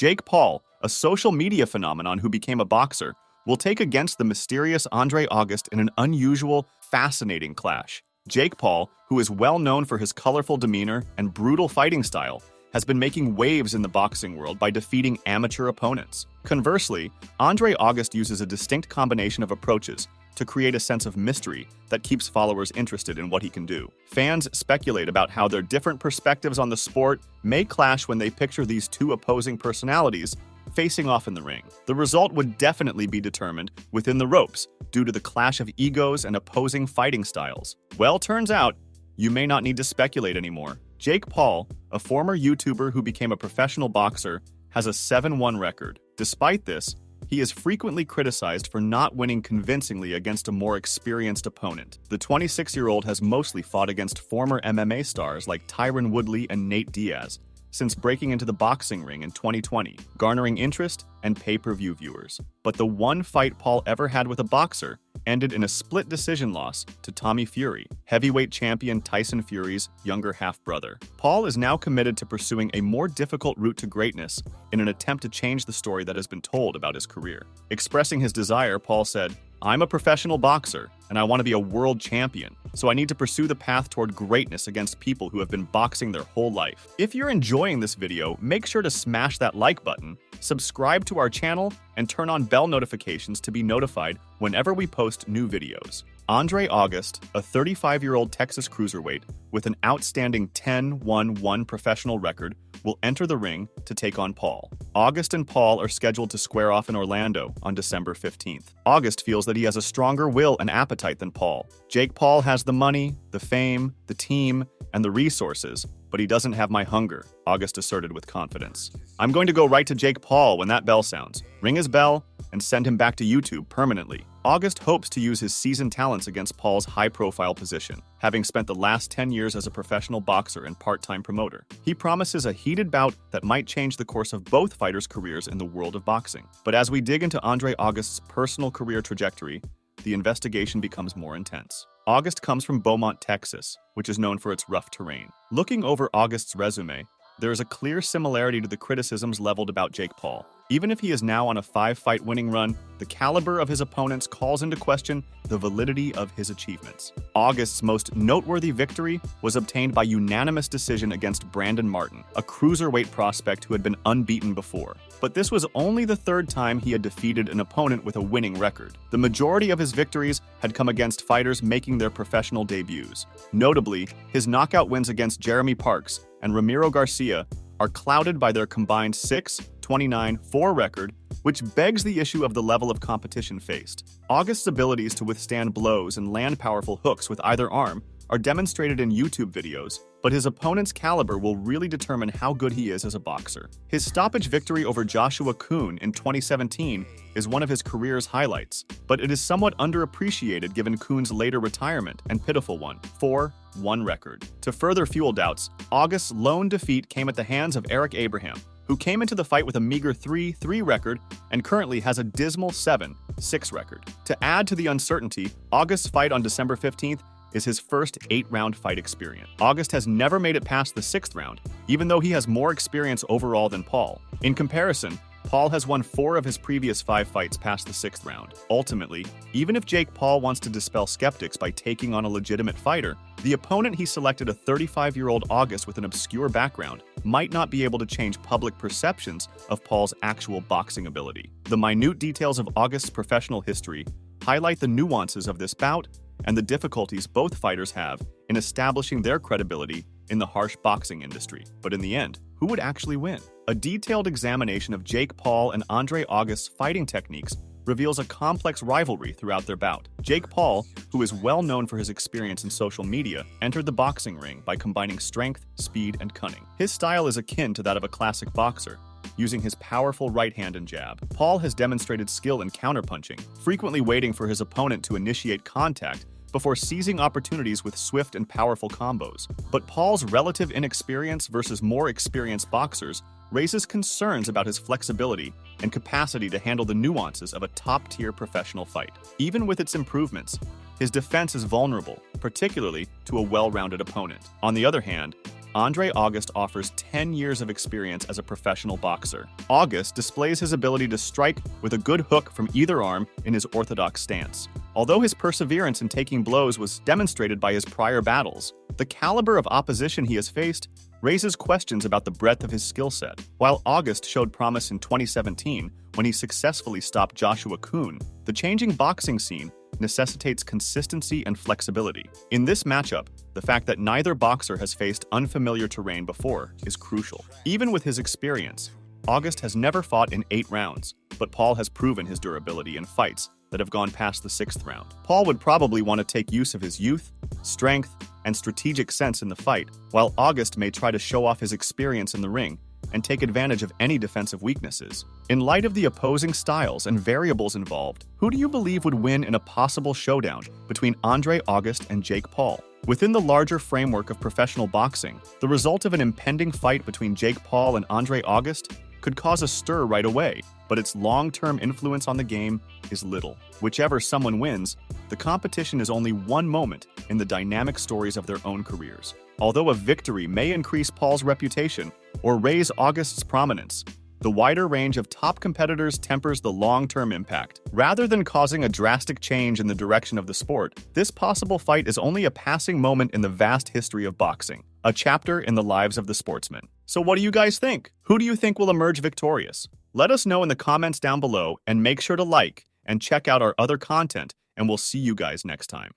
Jake Paul, a social media phenomenon who became a boxer, will take against the mysterious Andre August in an unusual, fascinating clash. Jake Paul, who is well known for his colorful demeanor and brutal fighting style, has been making waves in the boxing world by defeating amateur opponents. Conversely, Andre August uses a distinct combination of approaches to create a sense of mystery that keeps followers interested in what he can do. Fans speculate about how their different perspectives on the sport may clash when they picture these two opposing personalities facing off in the ring. The result would definitely be determined within the ropes due to the clash of egos and opposing fighting styles. Well, turns out, you may not need to speculate anymore. Jake Paul, a former YouTuber who became a professional boxer, has a 7-1 record. Despite this, he is frequently criticized for not winning convincingly against a more experienced opponent. The 26-year-old has mostly fought against former MMA stars like Tyron Woodley and Nate Diaz since breaking into the boxing ring in 2020, garnering interest and pay-per-view viewers. But the one fight Paul ever had with a boxer ended in a split decision loss to Tommy Fury, heavyweight champion Tyson Fury's younger half-brother. Paul is now committed to pursuing a more difficult route to greatness in an attempt to change the story that has been told about his career. Expressing his desire, Paul said, "I'm a professional boxer, and I want to be a world champion, so I need to pursue the path toward greatness against people who have been boxing their whole life." If you're enjoying this video, make sure to smash that like button, subscribe to our channel, and turn on bell notifications to be notified whenever we post new videos. Andre August, a 35-year-old Texas cruiserweight with an outstanding 10-1-1 professional record, will enter the ring to take on Paul. August and Paul are scheduled to square off in Orlando on December 15th. August feels that he has a stronger will and appetite than Paul. Jake Paul has the money, the fame, the team, and the resources, but he doesn't have my hunger, August asserted with confidence. "I'm going to go right to Jake Paul when that bell sounds. Ring his bell and send him back to YouTube permanently." August hopes to use his seasoned talents against Paul's high-profile position, having spent the last 10 years as a professional boxer and part-time promoter. He promises a heated bout that might change the course of both fighters' careers in the world of boxing. But as we dig into Andre August's personal career trajectory, the investigation becomes more intense. August comes from Beaumont, Texas, which is known for its rough terrain. Looking over August's resume, there is a clear similarity to the criticisms leveled about Jake Paul. Even if he is now on a 5-fight winning run, the caliber of his opponents calls into question the validity of his achievements. August's most noteworthy victory was obtained by unanimous decision against Brandon Martin, a cruiserweight prospect who had been unbeaten before. But this was only the third time he had defeated an opponent with a winning record. The majority of his victories had come against fighters making their professional debuts. Notably, his knockout wins against Jeremy Parks and Ramiro Garcia are clouded by their combined 6-29-4 record, which begs the issue of the level of competition faced. August's abilities to withstand blows and land powerful hooks with either arm are demonstrated in YouTube videos, but his opponent's caliber will really determine how good he is as a boxer. His stoppage victory over Joshua Kuhn in 2017 is one of his career's highlights, but it is somewhat underappreciated given Kuhn's later retirement and pitiful 4-1 record. To further fuel doubts, August's lone defeat came at the hands of Eric Abraham, who came into the fight with a meager 3-3 record and currently has a dismal 7-6 record. To add to the uncertainty, August's fight on December 15th is his first 8-round fight experience. August has never made it past the 6th round, even though he has more experience overall than Paul. In comparison, Paul has won 4 of his previous 5 fights past the 6th round. Ultimately, even if Jake Paul wants to dispel skeptics by taking on a legitimate fighter, the opponent he selected, a 35-year-old August with an obscure background, might not be able to change public perceptions of Paul's actual boxing ability. The minute details of August's professional history highlight the nuances of this bout and the difficulties both fighters have in establishing their credibility in the harsh boxing industry. But in the end, who would actually win? A detailed examination of Jake Paul and Andre August's fighting techniques reveals a complex rivalry throughout their bout. Jake Paul, who is well known for his experience in social media, entered the boxing ring by combining strength, speed, and cunning. His style is akin to that of a classic boxer, using his powerful right hand and jab. Paul has demonstrated skill in counterpunching, frequently waiting for his opponent to initiate contact before seizing opportunities with swift and powerful combos. But Paul's relative inexperience versus more experienced boxers raises concerns about his flexibility and capacity to handle the nuances of a top-tier professional fight. Even with its improvements, his defense is vulnerable, particularly to a well-rounded opponent. On the other hand, Andre August offers 10 years of experience as a professional boxer. August displays his ability to strike with a good hook from either arm in his orthodox stance. Although his perseverance in taking blows was demonstrated by his prior battles, the caliber of opposition he has faced raises questions about the breadth of his skill set. While August showed promise in 2017 when he successfully stopped Joshua Kuhn, the changing boxing scene necessitates consistency and flexibility. In this matchup, the fact that neither boxer has faced unfamiliar terrain before is crucial. Even with his experience, August has never fought in 8 rounds, but Paul has proven his durability in fights that have gone past the 6th round. Paul would probably want to take use of his youth, strength, and strategic sense in the fight, while August may try to show off his experience in the ring and take advantage of any defensive weaknesses. In light of the opposing styles and variables involved, who do you believe would win in a possible showdown between Andre August and Jake Paul? Within the larger framework of professional boxing, the result of an impending fight between Jake Paul and Andre August could cause a stir right away, but its long-term influence on the game is little. Whichever someone wins, the competition is only one moment in the dynamic stories of their own careers. Although a victory may increase Paul's reputation or raise August's prominence, the wider range of top competitors tempers the long-term impact. Rather than causing a drastic change in the direction of the sport, this possible fight is only a passing moment in the vast history of boxing, a chapter in the lives of the sportsmen. So what do you guys think? Who do you think will emerge victorious? Let us know in the comments down below, and make sure to like and check out our other content, and we'll see you guys next time.